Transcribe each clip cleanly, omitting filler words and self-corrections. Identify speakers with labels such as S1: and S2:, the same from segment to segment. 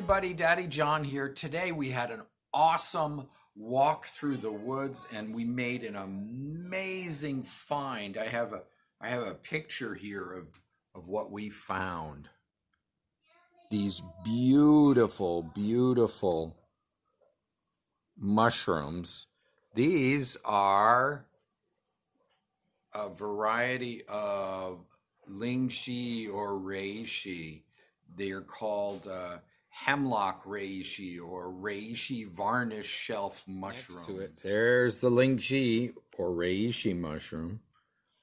S1: everybody, Daddy John here. Today we had an awesome walk through the woods and we made an amazing find. I have a picture here of what we found. These beautiful, beautiful mushrooms. These are a variety of Lingxi or reishi. They're called Hemlock Reishi or Reishi varnish shelf mushrooms. Next to it, there's the Lingxi or reishi mushroom,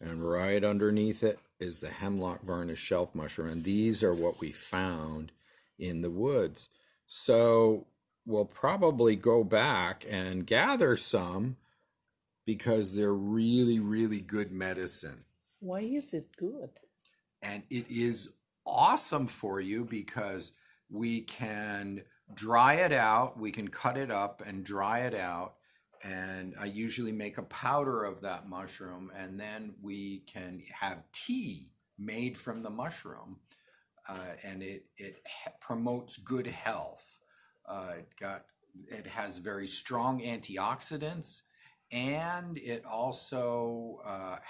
S1: and right underneath it is the Hemlock varnish shelf mushroom. And these are what we found in the woods. So we'll probably go back and gather some because they're really, really good medicine.
S2: Why is it good?
S1: And it is awesome for you because we can dry it out, we can cut it up and dry it out, and I usually make a powder of that mushroom, and then we can have tea made from the mushroom, and it promotes good health. It has very strong antioxidants, and it also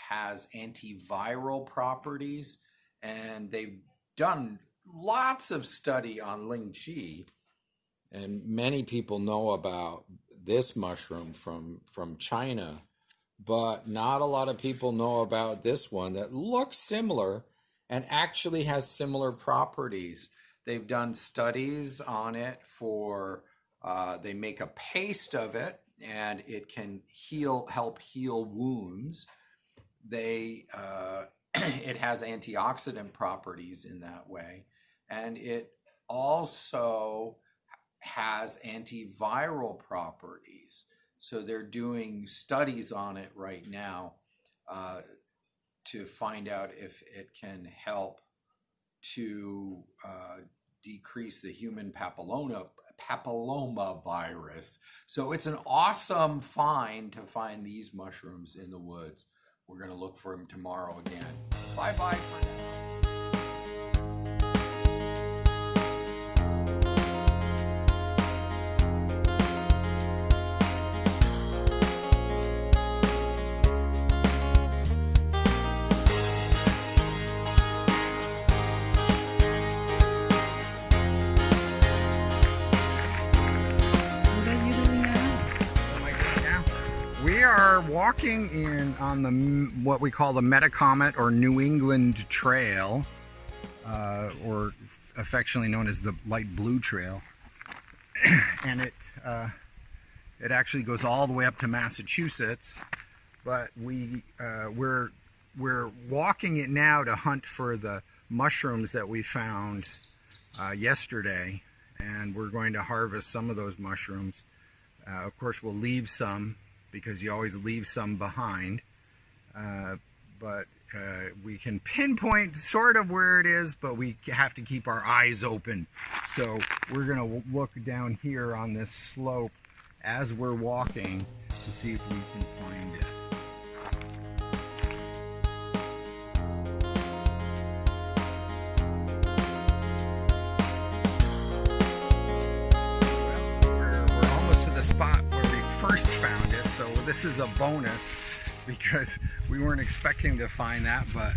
S1: has antiviral properties, and they've done lots of study on Lingxi, and many people know about this mushroom from China, but not a lot of people know about this one that looks similar and actually has similar properties. They've done studies on it they make a paste of it, and it can help heal wounds. It has antioxidant properties in that way, and it also has antiviral properties. So they're doing studies on it right now to find out if it can help to decrease the human papilloma virus. So it's an awesome find to find these mushrooms in the woods. We're going to look for them tomorrow again. Bye-bye for now.
S3: We are walking on what we call the Metacomet or New England Trail, or affectionately known as the Light Blue Trail, and it actually goes all the way up to Massachusetts. But we're walking it now to hunt for the mushrooms that we found yesterday, and we're going to harvest some of those mushrooms. Of course, we'll leave some, because you always leave some behind, but we can pinpoint sort of where it is, but we have to keep our eyes open. So we're gonna look down here on this slope as we're walking to see if we can find it. Well, we're almost to the spot where we first found it. So this is a bonus because we weren't expecting to find that, but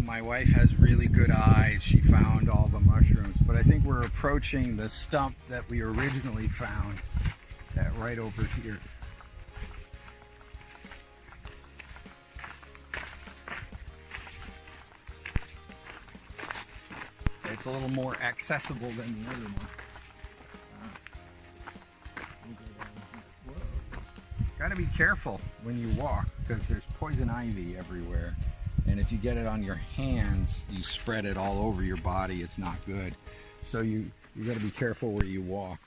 S3: my wife has really good eyes. She found all the mushrooms, but I think we're approaching the stump that we originally found right over here. It's a little more accessible than the other one. Gotta be careful when you walk because there's poison ivy everywhere, and if you get it on your hands, you spread it all over your body. It's not good. So you gotta be careful where you walk.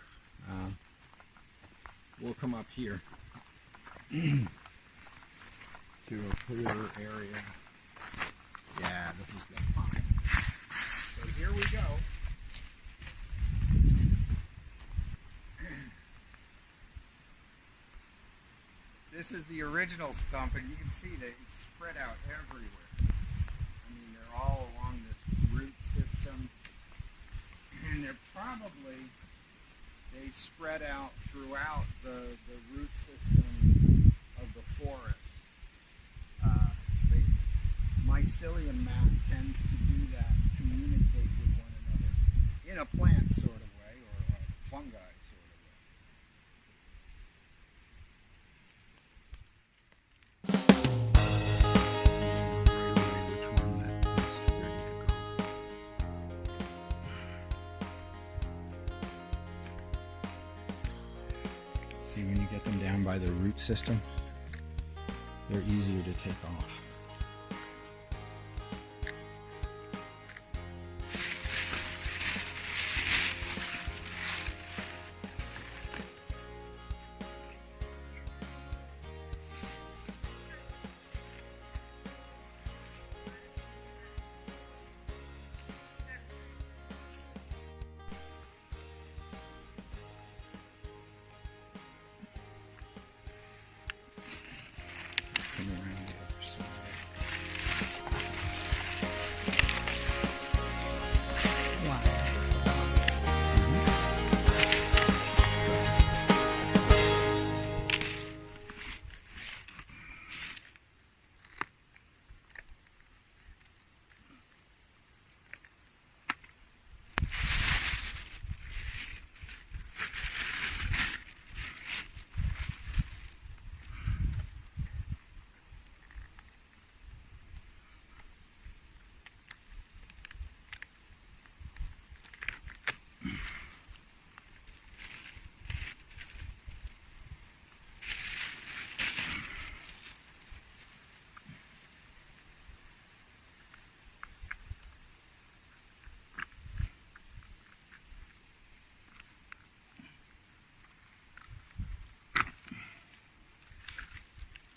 S3: We'll come up here to a clearer area. Yeah, this is good. Fine. So here we go. This is the original stump, and you can see that it's spread out everywhere. I mean, they're all along this root system. and they spread out throughout the root system of the forest. Mycelium mat tends to do that, communicate with one another in a plant sort of way, or a fungi sort of way. See, when you get them down by the root system, they're easier to take off. Come around the other side.
S2: Wow.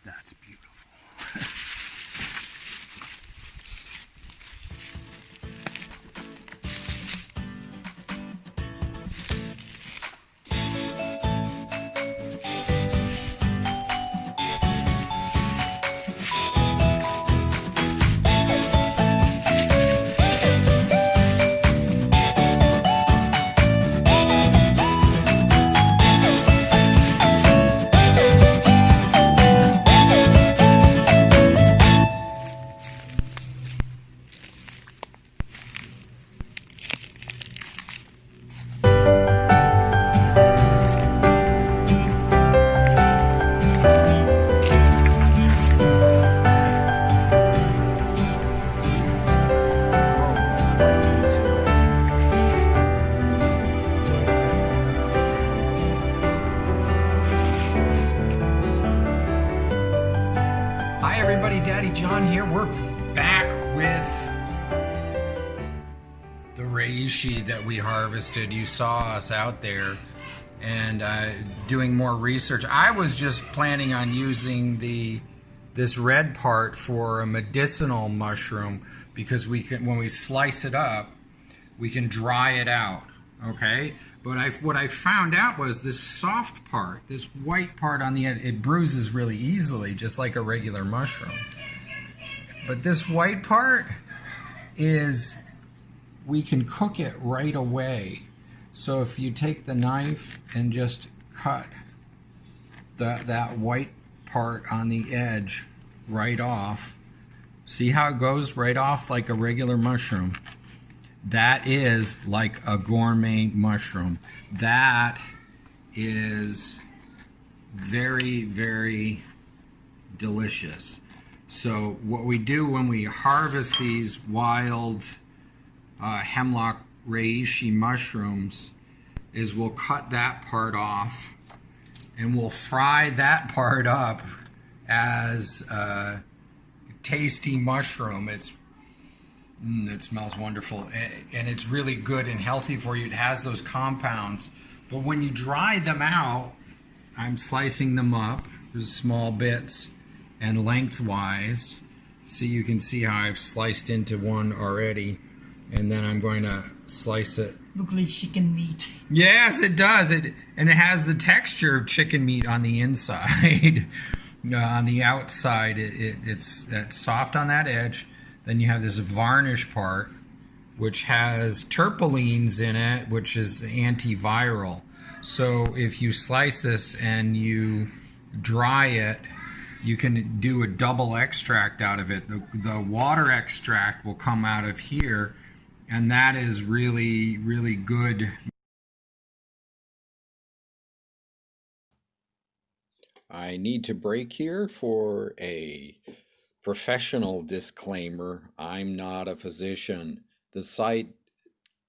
S3: That's beautiful. Hi everybody, Daddy John here. We're back with the reishi that we harvested. You saw us out there and doing more research. I was just planning on using this red part for a medicinal mushroom because we can, when we slice it up, we can dry it out. Okay, but what I found out was this soft part, this white part on the end, it bruises really easily, just like a regular mushroom. But this white part is, we can cook it right away. So if you take the knife and just cut that white part on the edge right off, see how it goes right off like a regular mushroom? That is like a gourmet mushroom. That is very, very delicious. So what we do when we harvest these wild Hemlock Reishi mushrooms is we'll cut that part off and we'll fry that part up as a tasty mushroom. It smells wonderful, and it's really good and healthy for you. It has those compounds. But when you dry them out, I'm slicing them up in small bits and lengthwise. So you can see how I've sliced into one already, and then I'm going to slice it.
S2: Look like chicken meat.
S3: Yes, it does. And it has the texture of chicken meat on the inside. On the outside, it's soft on that edge. Then you have this varnish part, which has terpenes in it, which is antiviral. So if you slice this and you dry it, you can do a double extract out of it. The water extract will come out of here, and that is really, really good.
S1: I need to break here for a professional disclaimer. I'm not a physician. The site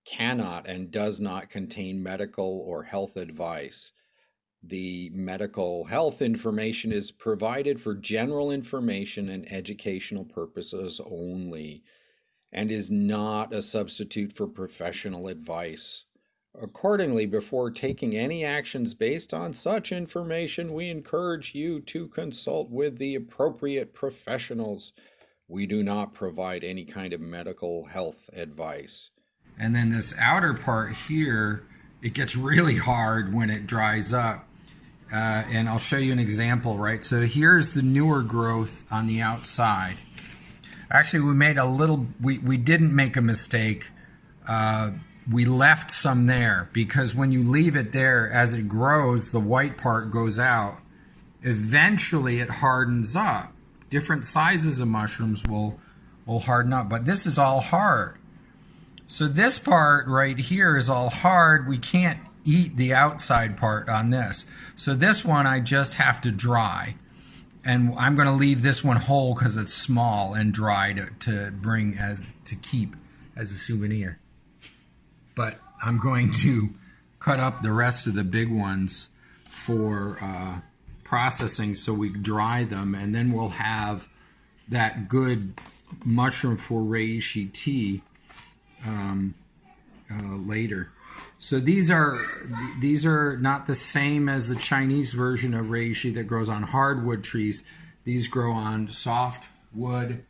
S1: cannot and does not contain medical or health advice. The medical health information is provided for general information and educational purposes only, and is not a substitute for professional advice. Accordingly, before taking any actions based on such information, we encourage you to consult with the appropriate professionals. We do not provide any kind of medical health advice.
S3: And then this outer part here, it gets really hard when it dries up. And I'll show you an example, right? So here's the newer growth on the outside. Actually, we didn't make a mistake. We left some there because when you leave it there, as it grows, the white part goes out. Eventually it hardens up. Different sizes of mushrooms will harden up, but this is all hard. So this part right here is all hard. We can't eat the outside part on this. So this one I just have to dry. And I'm going to leave this one whole because it's small and dry to keep as a souvenir. But I'm going to cut up the rest of the big ones for processing so we dry them, and then we'll have that good mushroom for reishi tea later. So these are not the same as the Chinese version of reishi that grows on hardwood trees. These grow on softwood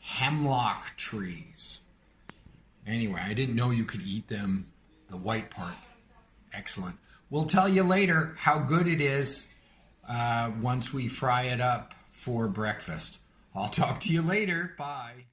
S3: hemlock trees. Anyway, I didn't know you could eat them, the white part. Excellent. We'll tell you later how good it is once we fry it up for breakfast. I'll talk to you later. Bye.